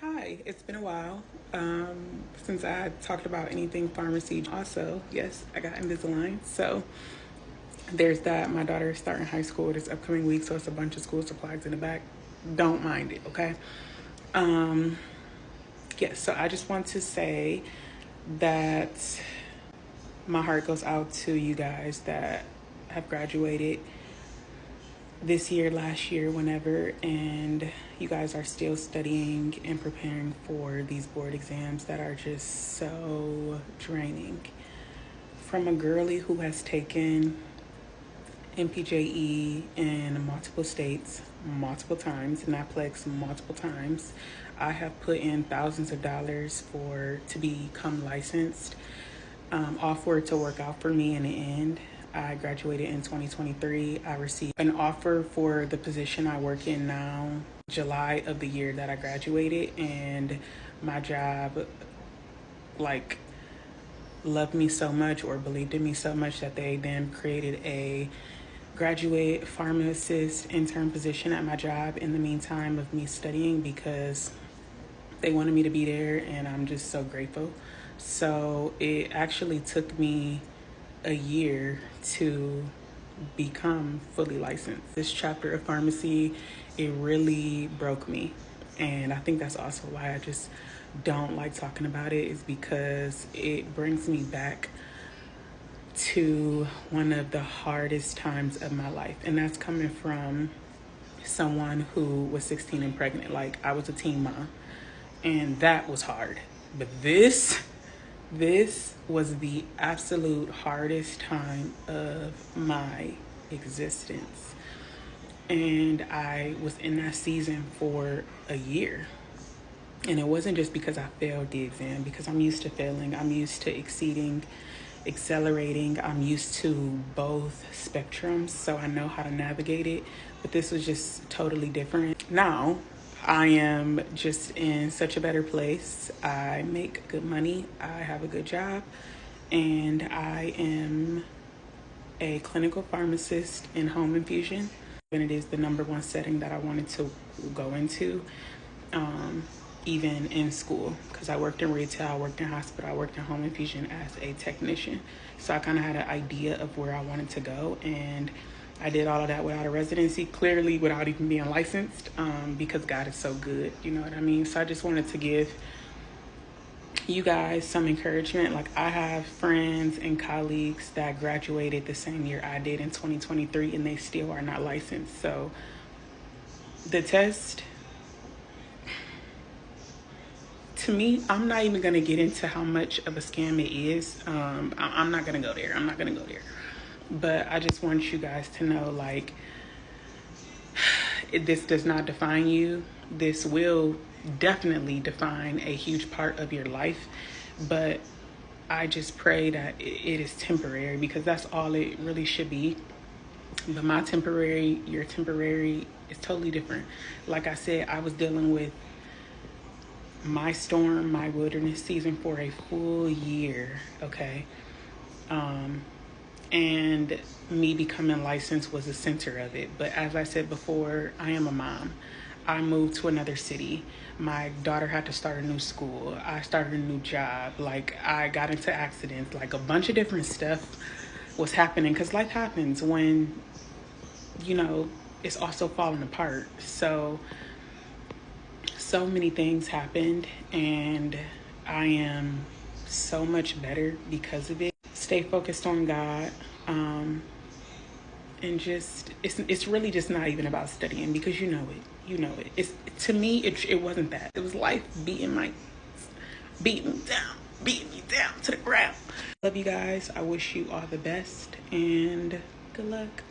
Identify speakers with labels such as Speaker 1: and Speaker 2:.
Speaker 1: Hi, it's been a while since I talked about anything pharmacy. Also, yes, I got Invisalign. So there's that. My daughter is starting high school this upcoming week, so it's a bunch of school supplies in the back. Don't mind it, okay? Um, yes, so I just want to say that my heart goes out to you guys that have graduated this year, last year, whenever, and you guys are still studying and preparing for these board exams that are just so draining. From a girly who has taken MPJE in multiple states, multiple times, NAPLEX multiple times, I have put in thousands of dollars to become licensed, all for it to work out for me in the end. I graduated in 2023. I received an offer for the position I work in now, July of the year that I graduated, and my job, like, loved me so much or believed in me so much that they then created a graduate pharmacist intern position at my job in the meantime of me studying, because they wanted me to be there, and I'm just so grateful. So it actually took me a year to become fully licensed. This chapter of pharmacy, it really broke me. And I think that's also why I just don't like talking about it, is because it brings me back to one of the hardest times of my life. And that's coming from someone who was 16 and pregnant. Like, I was a teen mom, and that was hard. But this was the absolute hardest time of my existence. And I was in that season for a year. And it wasn't just because I failed the exam, because I'm used to failing. I'm used to exceeding, accelerating. I'm used to both spectrums, so I know how to navigate it. But this was just totally different. Now, I am just in such a better place. I make good money. I have a good job. And I am a clinical pharmacist in home infusion. And it is the number one setting that I wanted to go into, even in school, because I worked in retail, I worked in hospital, I worked in home infusion as a technician. So I kind of had an idea of where I wanted to go, and I did all of that without a residency, clearly without even being licensed, because God is so good, you know what I mean? So I just wanted to give you guys some encouragement. Like, I have friends and colleagues that graduated the same year I did in 2023, and they still are not licensed. So the test, to me, I'm not even going to get into how much of a scam it is. I'm not going to go there. I'm not going to go there. But I just want you guys to know, like, this does not define you. This will definitely define a huge part of your life. But I just pray that it is temporary, because that's all it really should be. But my temporary, your temporary is totally different. Like I said, I was dealing with my storm, my wilderness season for a full year, okay? And me becoming licensed was the center of it. But as I said before, I am a mom. I moved to another city. My daughter had to start a new school. I started a new job. Like, I got into accidents. Like, a bunch of different stuff was happening, because life happens when, it's also falling apart. So many things happened, and I am so much better because of it. Stay focused on God. And just, it's really just not even about studying, because you know it. It's, to me, it wasn't that. It was life beating me down to the ground. Love you guys. I wish you all the best, and good luck.